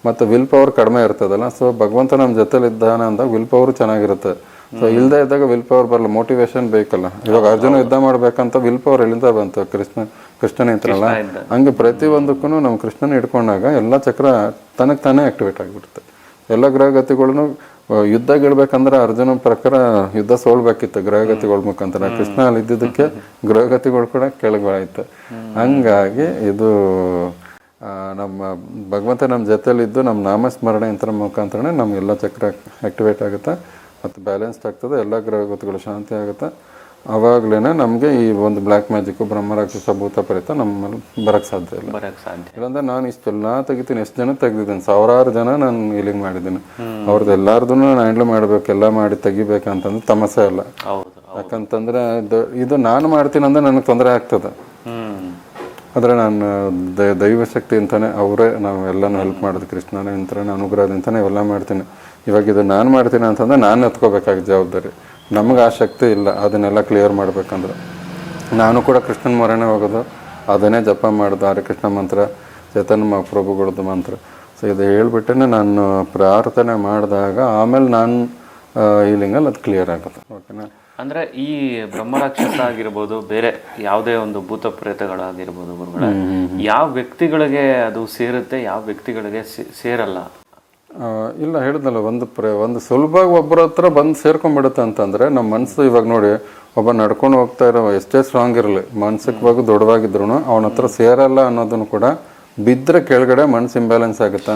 ಮತ್ತು ವಿಲ್ ಪವರ್ ಕಡಿಮೆ ಇರ್ತದಲ್ಲ. ಸೊ ಭಗವಂತ ನಮ್ಮ ಜೊತೆಲಿ ಇದ್ದಾನೆ ಅಂದಾಗ ವಿಲ್ ಪವರ್ ಚೆನ್ನಾಗಿರುತ್ತೆ. ಸೊ ಇಲ್ಲದೆ ಇದ್ದಾಗ ವಿಲ್ ಪವರ್ ಬರಲ್ಲ, ಮೋಟಿವೇಶನ್ ಬೇಕಲ್ಲ. ಇವಾಗ ಅರ್ಜುನ ಯುದ್ಧ ಮಾಡ್ಬೇಕಂತ ವಿಲ್ ಪವರ್ ಎಲ್ಲಿಂದ ಬಂತು? ಕೃಷ್ಣನೇ ಇರ್ತಾರಲ್ಲ. ಹಂಗೆ ಪ್ರತಿಯೊಂದಕ್ಕೂ ನಮ್ಮ ಕೃಷ್ಣನ ಹಿಡ್ಕೊಂಡಾಗ ಎಲ್ಲ ಚಕ್ರ ತನಗೆ ತಾನೇ ಆಕ್ಟಿವೇಟ್ ಆಗಿಬಿಡುತ್ತೆ. ಎಲ್ಲ ಗ್ರಹಗತಿಗಳನ್ನು ಯುದ್ಧ ಗೆಲ್ಬೇಕಂದ್ರೆ ಅರ್ಜುನ ಪ್ರಕಾರ ಯುದ್ಧ ಸೋಲ್ಬೇಕಿತ್ತು ಗ್ರಹಗತಿಗಳ ಮುಖಾಂತರ. ಕೃಷ್ಣ ಅಲ್ಲಿ ಇದ್ದಿದ್ದಕ್ಕೆ ಗ್ರಹಗತಿಗಳು ಕೂಡ ಕೆಳಗಾಯ್ತು. ಹಂಗಾಗಿ ಇದು ನಮ್ಮ ಭಗವಂತ ನಮ್ಮ ಜೊತೆಲಿದ್ದು ನಮ್ಮ ನಾಮಸ್ಮರಣೆ ಇಂಥರ ಮುಖಾಂತರನೇ ನಮಗೆಲ್ಲ ಚಕ್ರ ಆಕ್ಟಿವೇಟ್ ಆಗುತ್ತೆ ಮತ್ತು ಬ್ಯಾಲೆನ್ಸ್ಡ್ ಆಗ್ತದೆ, ಎಲ್ಲ ಗ್ರಹಗತಿಗಳು ಶಾಂತಿ ಆಗುತ್ತೆ. ಆವಾಗಲೇ ನಮಗೆ ಈ ಒಂದು ಬ್ಲ್ಯಾಕ್ ಮ್ಯಾಜಿಕ್, ಬ್ರಹ್ಮರಾಕ್ಷಸ, ಭೂತ ಪ್ರೇತ ನಮ್ಮಲ್ಲಿ ಬರೋಕ್ಕೆ ಸಾಧ್ಯ ಇಲ್ಲ. ಇಲ್ಲಾಂದ್ರೆ ನಾನು ಇಷ್ಟೆಲ್ಲ ತೆಗಿತೀನಿ, ಎಷ್ಟು ಜನ ತೆಗ್ದಿದ್ದೀನಿ, 1000 ಜನ ನಾನು ಹೀಲಿಂಗ್ ಮಾಡಿದ್ದೀನಿ. ಅವ್ರದ್ದು ಎಲ್ಲಾರ್ದು ನಾನು ಹ್ಯಾಂಡಲ್ ಮಾಡಬೇಕು, ಎಲ್ಲ ಮಾಡಿ ತೆಗಿಬೇಕಂತಂದ್ರೆ ತಮಸೆ ಅಲ್ಲ. ಯಾಕಂತಂದ್ರೆ ಇದು ನಾನು ಮಾಡ್ತೀನಿ ಅಂದ್ರೆ ನನಗೆ ತೊಂದರೆ ಆಗ್ತದೆ. ಆದರೆ ನಾನು ದೈವ ಶಕ್ತಿ ಅಂತಾನೆ ಅವರೇ ನಾವು ಎಲ್ಲನೂ ಹೆಲ್ಪ್ ಮಾಡೋದು, ಕೃಷ್ಣನ ಇಂಥನೇ ಅನುಗ್ರಹದಿಂತಾನೆ ಇವೆಲ್ಲ ಮಾಡ್ತೀನಿ. ಇವಾಗ ಇದು ನಾನು ಮಾಡ್ತೀನಿ ಅಂತಂದ್ರೆ ನಾನು ಎತ್ಕೋಬೇಕಾದ ಜವಾಬ್ದಾರಿ. ನಮಗೆ ಆ ಶಕ್ತಿ ಇಲ್ಲ ಅದನ್ನೆಲ್ಲ ಕ್ಲಿಯರ್ ಮಾಡ್ಬೇಕಂದ್ರೆ. ನಾನು ಕೂಡ ಕೃಷ್ಣನ ಮೊರೆನೇ ಹೋಗೋದು, ಅದನ್ನೇ ಜಪ ಮಾಡೋದು, ಹರೇ ಕೃಷ್ಣ ಮಂತ್ರ, ಚೈತನ್ಯ ಮಹಾಪ್ರಭುಗಳದ್ದು ಮಂತ್ರ. ಸೊ ಇದು ಹೇಳ್ಬಿಟ್ಟೇ ನಾನು ಪ್ರಾರ್ಥನೆ ಮಾಡಿದಾಗ ಆಮೇಲೆ ನಾನು ಹೀಲಿಂಗಲ್ಲಿ ಅದು ಕ್ಲಿಯರ್ ಆಗುತ್ತೆ. ಓಕೆನಾ? ಅಂದ್ರೆ ಈ ಬ್ರಹ್ಮರಾಕ್ಷಸ ಆಗಿರ್ಬೋದು, ಬೇರೆ ಯಾವುದೇ ಒಂದು ಭೂತ ಪ್ರೇತಗಳಾಗಿರ್ಬೋದು ಗುರುಗಳೇ, ಯಾವ ವ್ಯಕ್ತಿಗಳಿಗೆ ಅದು ಸೇರುತ್ತೆ, ಯಾವ ವ್ಯಕ್ತಿಗಳಿಗೆ ಸೇರಲ್ಲ? ಇಲ್ಲ, ಹೇಳಿದ್ನಲ್ಲ, ಒಂದು ಸುಲಭವಾಗಿ ಒಬ್ಬರ ಹತ್ರ ಬಂದು ಸೇರ್ಕೊಂಡ್ಬಿಡುತ್ತೆ ಅಂತಂದರೆ ನಮ್ಮ ಮನಸ್ಸು. ಇವಾಗ ನೋಡಿ, ಒಬ್ಬ ನಡ್ಕೊಂಡು ಹೋಗ್ತಾ ಇರೋ ಎಷ್ಟೇ ಸ್ಟ್ರಾಂಗ್ ಇರಲಿ, ಮಾನಸಿಕವಾಗಿ ದೊಡ್ಡವಾಗಿದ್ರು ಅವನ ಹತ್ರ ಸೇರಲ್ಲ ಅನ್ನೋದನ್ನು ಕೂಡ ಬಿದ್ದರೆ ಕೆಳಗಡೆ ಮನಸ್ಸು ಇಂಬ್ಯಾಲೆನ್ಸ್ ಆಗುತ್ತಾ,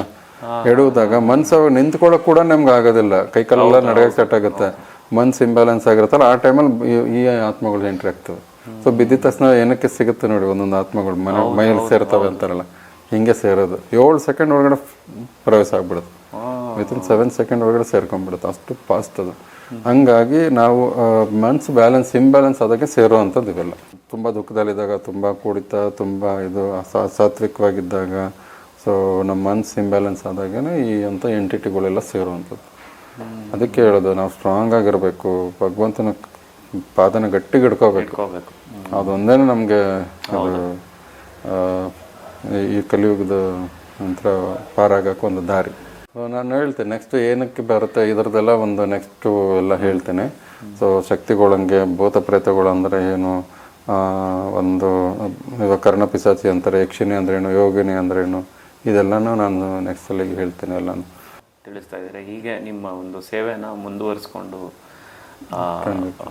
ಎಡುವುದಾಗ ಮನಸ್ಸು ನಿಂತ್ಕೊಳ್ಳೋಕೆ ಕೂಡ ನಮ್ಗೆ ಆಗೋದಿಲ್ಲ, ಕೈಕಾಲೆಲ್ಲ ನಡೆಯೋಕೆ ಸ್ಟಾರ್ಟ್ ಆಗುತ್ತೆ. ಮನಸ್ಸು ಇಂಬ್ಯಾಲೆನ್ಸ್ ಆಗಿರುತ್ತಲ್ಲ, ಆ ಟೈಮಲ್ಲಿ ಈ ಆತ್ಮಗಳು ಎಂಟ್ರಿ ಆಗ್ತವೆ. ಸೊ ಬಿದ್ದಿದ ತಕ್ಷಣ ಏನಕ್ಕೆ ಸಿಗುತ್ತೆ ನೋಡಿ, ಒಂದೊಂದು ಆತ್ಮಗಳು ಮೈಯಲ್ಲಿ ಸೇರ್ತವೆ ಅಂತಾರಲ್ಲ, ಹಿಂಗೆ ಸೇರೋದು 7 ಸೆಕೆಂಡ್ ಒಳಗಡೆ ಪ್ರವೇಶ ಆಗ್ಬಿಡುತ್ತೆ. ವಿತಿನ್ 7 ಸೆಕೆಂಡ್ ಒಳಗಡೆ ಸೇರ್ಕೊಂಡ್ಬಿಡುತ್ತೆ, ಅಷ್ಟು ಫಾಸ್ಟ್ ಅದು. ಹಂಗಾಗಿ ನಾವು ಮನ್ಸು ಬ್ಯಾಲೆನ್ಸ್ ಇಂಬ್ಯಾಲೆನ್ಸ್ ಆದಾಗೆ ಸೇರೋ ಅಂಥದ್ದು ಇವೆಲ್ಲ. ತುಂಬ ದುಃಖದಲ್ಲಿದ್ದಾಗ, ತುಂಬ ಕುಡಿತ, ತುಂಬ ಇದು ಸಾತ್ವಿಕವಾಗಿದ್ದಾಗ, ಸೊ ನಮ್ಮ ಮನ್ಸು ಇಂಬ್ಯಾಲೆನ್ಸ್ ಆದಾಗೇ ಈ ಅಂಥ ಎಂಟಿಟಿಗಳೆಲ್ಲ ಸೇರುವಂಥದ್ದು. ಅದಕ್ಕೆ ಹೇಳೋದು, ನಾವು ಸ್ಟ್ರಾಂಗ್ ಆಗಿರಬೇಕು, ಭಗವಂತನ ಪಾದನ ಗಟ್ಟಿಗೆ ಹಿಡ್ಕೋಬೇಕು. ಅದೊಂದೇ ನಮಗೆ ಅದು ಈ ಕಲಿಯುಗದ ನಂತರ ಪಾರಾಗಕ್ಕೆ ಒಂದು ದಾರಿ. ನಾನು ಹೇಳ್ತೇನೆ ನೆಕ್ಸ್ಟ್ ಏನಕ್ಕೆ ಬರುತ್ತೆ ಇದರದೆಲ್ಲ ಒಂದು ನೆಕ್ಸ್ಟು ಎಲ್ಲ ಹೇಳ್ತೇನೆ. ಸೊ ಶಕ್ತಿಗಳಂಗೆ, ಭೂತ ಪ್ರೇತಗಳು ಅಂದರೆ ಏನು, ಒಂದು ಇವಾಗ ಕರ್ಣಪಿಸಾಚಿ ಅಂತಾರೆ, ಯಕ್ಷಿಣಿ ಅಂದ್ರೇನು, ಯೋಗಿನಿ ಅಂದ್ರೇನು, ಇದೆಲ್ಲನೂ ನಾನು ನೆಕ್ಸ್ಟ್ ಅಲ್ಲಿಗೆ ಹೇಳ್ತೇನೆ, ಎಲ್ಲನೂ ತಿಳಿಸ್ತಾ ಇದ್ದಾರೆ. ಹೀಗೆ ನಿಮ್ಮ ಒಂದು ಸೇವೆನ ಮುಂದುವರಿಸ್ಕೊಂಡು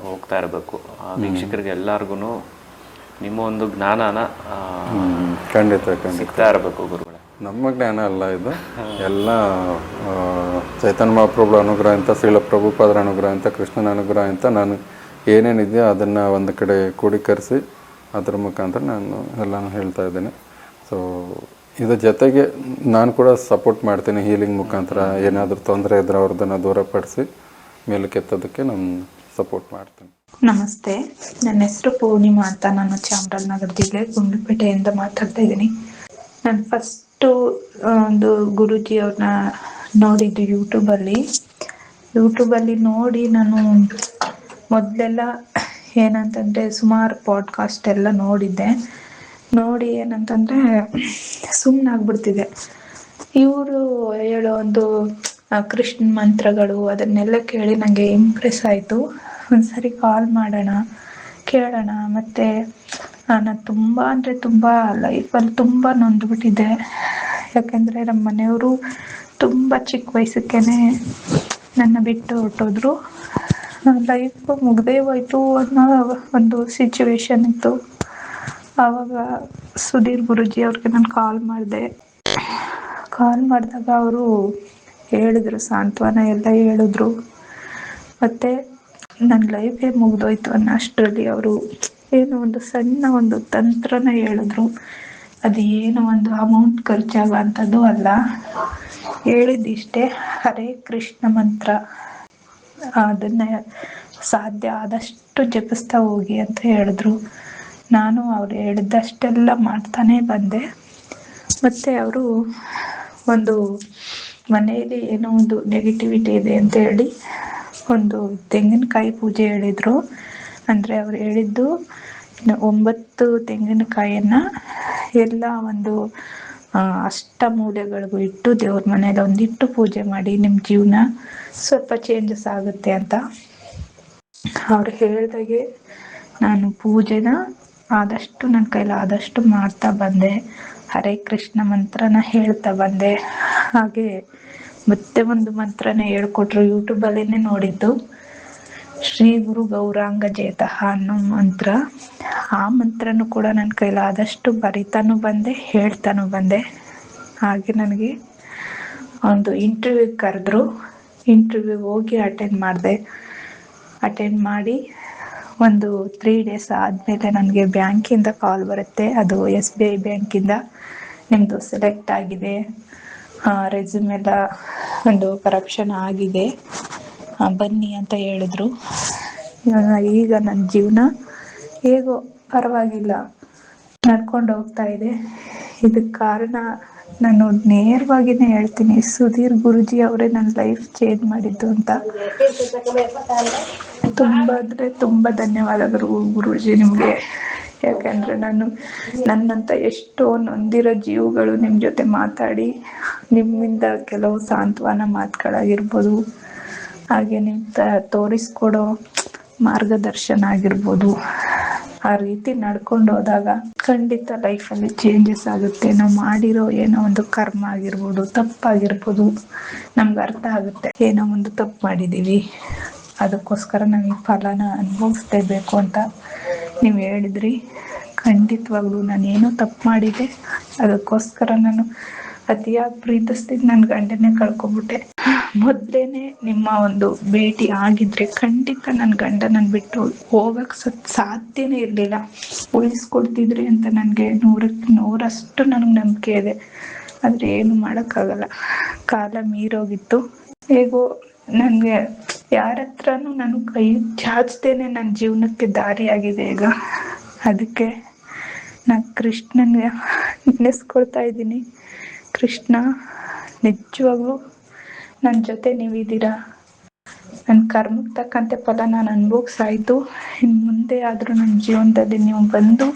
ಹೋಗ್ತಾ ಇರಬೇಕು. ವೀಕ್ಷಕರಿಗೆ ಎಲ್ಲರಿಗೂ ನಿಮ್ಮ ಒಂದು ಜ್ಞಾನನ ಖಂಡಿತ ಸಿಗ್ತಾ ಇರಬೇಕು ಗುರುಗಳೇ. ನಮ್ಮ ಜ್ಞಾನ ಅಲ್ಲ ಇದು, ಎಲ್ಲ ಚೈತನ್ಯ ಮಹಾಪ್ರಭುಗಳ ಅನುಗ್ರಹ ಅಂತ, ಶ್ರೀಲ ಪ್ರಭುಪಾದರ ಅನುಗ್ರಹ ಅಂತ, ಕೃಷ್ಣನ ಅನುಗ್ರಹ ಅಂತ, ನಾನು ಏನೇನಿದೆಯೋ ಅದನ್ನು ಒಂದು ಕಡೆ ಕೂಡೀಕರಿಸಿ ಅದ್ರ ಮುಖಾಂತರ ನಾನು ಎಲ್ಲನೂ ಹೇಳ್ತಾ ಇದ್ದೇನೆ. ಸೊ ಇದ್ರ ಜೊತೆಗೆ ನಾನು ಕೂಡ ಸಪೋರ್ಟ್ ಮಾಡ್ತೀನಿ ಹೀಲಿಂಗ್ ಮುಖಾಂತರ. ಏನಾದರೂ ತೊಂದರೆ ಇದ್ರೆ ಅವ್ರದ್ದನ್ನು ದೂರಪಡಿಸಿ ಮೇಲಕ್ಕೆತ್ತೋದಕ್ಕೆ ನಾನು ಸಪೋರ್ಟ್ ಮಾಡ್ತೀನಿ. ನಮಸ್ತೆ, ನನ್ನ ಹೆಸರು ಪೂರ್ಣಿಮಾ ಅಂತ. ನಾನು ಚಾಮರಾಜನಗರ ಜಿಲ್ಲೆ ಗುಂಡ್ಲುಪೇಟೆಯಿಂದ ಮಾತಾಡ್ತಾ ಇದ್ದೀನಿ. ನಾನು ಫಸ್ಟು ಒಂದು ಗುರೂಜಿ ಅವ್ರನ್ನ ನೋಡಿದ್ದು ಯೂಟ್ಯೂಬಲ್ಲಿ ನೋಡಿ ನಾನು ಮೊದಲೆಲ್ಲ ಏನಂತಂದರೆ ಸುಮಾರು ಪಾಡ್ಕಾಸ್ಟ್ ಎಲ್ಲ ನೋಡಿ ಏನಂತಂದರೆ ಸುಮ್ಮನಾಗ್ಬಿಡ್ತಿದ್ದೆ. ಇವರು ಹೇಳೋ ಒಂದು ಕೃಷ್ಣ ಮಂತ್ರಗಳು ಅದನ್ನೆಲ್ಲ ಕೇಳಿ ನನಗೆ ಇಂಪ್ರೆಸ್ ಆಯಿತು. ಒಂದ್ಸರಿ ಕಾಲ್ ಮಾಡೋಣ, ಕೇಳೋಣ. ಮತ್ತು ನಾನು ತುಂಬ ಅಂದರೆ ತುಂಬ ಲೈಫಲ್ಲಿ ತುಂಬ ನೊಂದ್ಬಿಟ್ಟಿದ್ದೆ. ಯಾಕೆಂದರೆ ನಮ್ಮ ಮನೆಯವರು ತುಂಬ ಚಿಕ್ಕ ವಯಸ್ಸಕ್ಕೇ ನನ್ನ ಬಿಟ್ಟು ಹೊರಟೋದ್ರು. ಲೈಫ್ ಮುಗ್ದೇ ಹೋಯ್ತು ಅನ್ನೋ ಒಂದು ಸಿಚುವೇಶನ್ ಇತ್ತು. ಆವಾಗ ಸುಧೀರ್ ಗುರೂಜಿ ಅವ್ರಿಗೆ ನಾನು ಕಾಲ್ ಮಾಡಿದಾಗ ಅವರು ಹೇಳಿದ್ರು, ಸಾಂತ್ವನ ಎಲ್ಲ ಹೇಳಿದ್ರು. ಮತ್ತು ನನ್ನ ಲೈಫೇ ಮುಗ್ದೋಯ್ತು ಅನ್ನೋ ಅಷ್ಟರಲ್ಲಿ ಅವರು ಏನೋ ಒಂದು ಸಣ್ಣ ಒಂದು ತಂತ್ರನ ಹೇಳಿದ್ರು. ಅದು ಏನೋ ಒಂದು ಅಮೌಂಟ್ ಖರ್ಚಾಗೋ ಅಂಥದ್ದು ಅಲ್ಲ. ಹೇಳಿದ್ದಿಷ್ಟೇ, ಹರೇ ಕೃಷ್ಣ ಮಂತ್ರ, ಅದನ್ನು ಸಾಧ್ಯ ಆದಷ್ಟು ಜಪಿಸ್ತಾ ಹೋಗಿ ಅಂತ ಹೇಳಿದ್ರು. ನಾನು ಅವ್ರು ಹೇಳಿದ್ದಷ್ಟೆಲ್ಲ ಮಾಡ್ತಾನೇ ಬಂದೆ. ಮತ್ತು ಅವರು ಒಂದು ಮನೆಯಲ್ಲಿ ಏನೋ ಒಂದು ನೆಗೆಟಿವಿಟಿ ಇದೆ ಅಂತ ಹೇಳಿ ಒಂದು ತೆಂಗಿನಕಾಯಿ ಪೂಜೆ ಹೇಳಿದರು. ಅಂದರೆ ಅವ್ರು ಹೇಳಿದ್ದು 9 ತೆಂಗಿನಕಾಯನ್ನು ಎಲ್ಲ ಒಂದು ಅಷ್ಟಮೂಲೆಗಳಿಗೂ ಇಟ್ಟು ದೇವ್ರ ಮನೇಲಿ ಒಂದಿಟ್ಟು ಪೂಜೆ ಮಾಡಿ ನಿಮ್ಮ ಜೀವನ ಸ್ವಲ್ಪ ಚೇಂಜಸ್ ಆಗುತ್ತೆ ಅಂತ. ಅವ್ರು ಹೇಳ್ದಾಗೆ ನಾನು ಪೂಜೆನ ಆದಷ್ಟು ನನ್ನ ಕೈಲಾದಷ್ಟು ಮಾಡ್ತಾ ಬಂದೆ. ಹರೇ ಕೃಷ್ಣ ಮಂತ್ರನ ಹೇಳ್ತಾ ಬಂದೆ. ಹಾಗೆ ಮತ್ತೆ ಒಂದು ಮಂತ್ರನ ಹೇಳ್ಕೊಟ್ರು, ಯೂಟ್ಯೂಬಲ್ಲೇ ನೋಡಿದ್ದು, ಶ್ರೀ ಗುರು ಗೌರಾಂಗ ಜೇತಃ ಅನ್ನೋ ಮಂತ್ರ. ಆ ಮಂತ್ರನೂ ಕೂಡ ನನ್ನ ಕೈಲಾದಷ್ಟು ಬರಿತಾನೂ ಬಂದೆ, ಹೇಳ್ತಾನೂ ಬಂದೆ. ಹಾಗೆ ನನಗೆ ಒಂದು ಇಂಟರ್ವ್ಯೂಗೆ ಕರೆದ್ರು. ಇಂಟರ್ವ್ಯೂಗೆ ಹೋಗಿ ಅಟೆಂಡ್ ಮಾಡಿ ಒಂದು 3 days ಆದಮೇಲೆ ನನಗೆ ಬ್ಯಾಂಕಿಂದ ಕಾಲ್ ಬರುತ್ತೆ. ಅದು SBI ಬ್ಯಾಂಕಿಂದ, ನಿಮ್ಮದು ಸೆಲೆಕ್ಟ್ ಆಗಿದೆ, ರೆಸ್ಯೂಮ್ ಎಲ್ಲ ಒಂದು ಕರಪ್ಷನ್ ಆಗಿದೆ, ಬನ್ನಿ ಅಂತ ಹೇಳಿದ್ರು. ಈಗ ನನ್ನ ಜೀವನ ಹೇಗೋ ಪರವಾಗಿಲ್ಲ ನಡ್ಕೊಂಡು ಹೋಗ್ತಾ ಇದೆ. ಇದಕ್ಕೆ ಕಾರಣ ನಾನು ನೇರವಾಗಿಯೇ ಹೇಳ್ತೀನಿ, ಸುಧೀರ್ ಗುರೂಜಿ ಅವರೇ ನನ್ನ ಲೈಫ್ ಚೇಂಜ್ ಮಾಡಿದ್ದು ಅಂತ. ತುಂಬ ಅಂದರೆ ತುಂಬ ಧನ್ಯವಾದಗಳು ಗುರೂಜಿ ನಿಮಗೆ. ಯಾಕೆಂದರೆ ನನ್ನಂಥ ಎಷ್ಟೋ ನೊಂದಿರೋ ಜೀವಗಳು ನಿಮ್ಮ ಜೊತೆ ಮಾತಾಡಿ ನಿಮ್ಮಿಂದ ಕೆಲವು ಸಾಂತ್ವನ ಮಾತುಗಳಾಗಿರ್ಬೋದು, ಹಾಗೆ ನಿಮ್ಮ ತೋರಿಸ್ಕೊಡೋ ಮಾರ್ಗದರ್ಶನ ಆಗಿರ್ಬೋದು, ಆ ರೀತಿ ನಡ್ಕೊಂಡು ಹೋದಾಗ ಖಂಡಿತ ಲೈಫಲ್ಲಿ ಚೇಂಜಸ್ ಆಗುತ್ತೆ. ನಾವು ಮಾಡಿರೋ ಏನೋ ಒಂದು ಕರ್ಮ ಆಗಿರ್ಬೋದು, ತಪ್ಪಾಗಿರ್ಬೋದು, ನಮ್ಗೆ ಅರ್ಥ ಆಗುತ್ತೆ ಏನೋ ಒಂದು ತಪ್ಪು ಮಾಡಿದ್ದೀವಿ, ಅದಕ್ಕೋಸ್ಕರ ನಾವು ಈ ಫಲನ ಅನುಭವಿಸ್ಲೇಬೇಕು ಅಂತ ನೀವು ಹೇಳಿದ್ರಿ. ಖಂಡಿತವಾಗ್ಲೂ ನಾನೇನೋ ತಪ್ಪು ಮಾಡಿದೆ, ಅದಕ್ಕೋಸ್ಕರ ನಾನು ಅತಿಯಾಗಿ ಪ್ರೀತಿಸ್ತಿದ್ದು ನನ್ನ ಗಂಡನೇ ಕಳ್ಕೊಬಿಟ್ಟೆ. ಮೊದಲೇ ನಿಮ್ಮ ಒಂದು ಭೇಟಿ ಆಗಿದ್ರೆ ಖಂಡಿತ ನನ್ನ ಗಂಡ ನನ್ನ ಬಿಟ್ಟು ಹೋಗಕ್ಕೆ ಸಾಧ್ಯನೇ ಇರಲಿಲ್ಲ. ಉಳಿಸ್ಕೊಡ್ತಿದ್ರಿ ಅಂತ ನನಗೆ 100ಕ್ಕೆ 100% ನನಗೆ ನಂಬಿಕೆ ಇದೆ. ಆದರೆ ಏನು ಮಾಡೋಕ್ಕಾಗಲ್ಲ, ಕಾಲ ಮೀರೋಗಿತ್ತು. ಹೇಗೋ ನನಗೆ ಯಾರ ಹತ್ರನೂ ನಾನು ಕೈ ಚಾಚ್ದೇನೆ ನನ್ನ ಜೀವನಕ್ಕೆ ದಾರಿಯಾಗಿದೆ ಈಗ. ಅದಕ್ಕೆ ನಾನು ಕೃಷ್ಣನಿಗೆ ನೆನೆಸ್ಕೊಳ್ತಾ ಇದ್ದೀನಿ. ಕೃಷ್ಣ, ನಿಜವಾಗ್ಲೂ ನನ್ನ ಜೊತೆ ನೀವಿದ್ದೀರಾ. ನನ್ನ ಕರ್ಮಕ್ಕೆ ತಕ್ಕಂತೆ ಫಲ ನಾನು ಅನುಭವಿಸಾಯಿತು. ಇನ್ನು ಮುಂದೆ ಆದರೂ ನನ್ನ ಜೀವನದಲ್ಲಿ ನೀವು ಬಂದು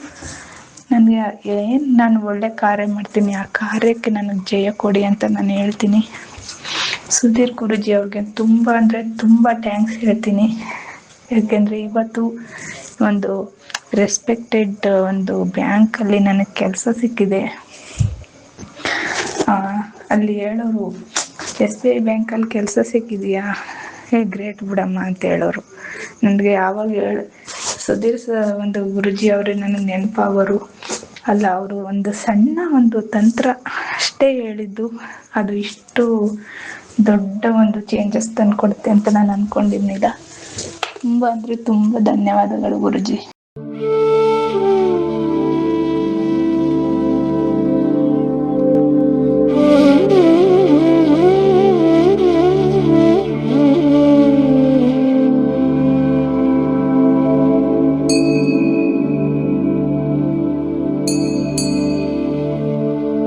ನನಗೆ ಏನು ನಾನು ಒಳ್ಳೆ ಕಾರ್ಯ ಮಾಡ್ತೀನಿ, ಆ ಕಾರ್ಯಕ್ಕೆ ನನಗೆ ಜಯ ಕೊಡಿ ಅಂತ ನಾನು ಹೇಳ್ತೀನಿ. ಸುಧೀರ್ ಗುರೂಜಿ ಅವ್ರಿಗೆ ತುಂಬ ಅಂದರೆ ತುಂಬ ಥ್ಯಾಂಕ್ಸ್ ಹೇಳ್ತೀನಿ. ಯಾಕೆಂದರೆ ಇವತ್ತು ಒಂದು ರೆಸ್ಪೆಕ್ಟೆಡ್ ಒಂದು ಬ್ಯಾಂಕಲ್ಲಿ ನನಗೆ ಕೆಲಸ ಸಿಕ್ಕಿದೆ. ಅಲ್ಲಿ ಹೇಳೋರು, SBI ಬ್ಯಾಂಕಲ್ಲಿ ಕೆಲಸ ಸಿಕ್ಕಿದೆಯಾ, ಗ್ರೇಟ್ ಬಿಡಮ್ಮ ಅಂತ ಹೇಳೋರು. ನನಗೆ ಯಾವಾಗ ಸುಧೀರ್ ಒಂದು ಗುರೂಜಿ ಅವರೇ ನನಗೆ ನೆನಪಾಗೋರು ಅಲ್ಲ. ಅವರು ಒಂದು ಸಣ್ಣ ಒಂದು ತಂತ್ರ ಅಷ್ಟೇ ಹೇಳಿದ್ದು, ಅದು ಇಷ್ಟು ದೊಡ್ಡ ಒಂದು ಚೇಂಜಸ್ ತಂದುಕೊಡುತ್ತೆ ಅಂತ ನಾನು ಅಂದ್ಕೊಂಡಿರ್ಲಿಲ್ಲ. ತುಂಬ ಅಂದರೆ ತುಂಬ ಧನ್ಯವಾದಗಳು ಗುರೂಜಿ.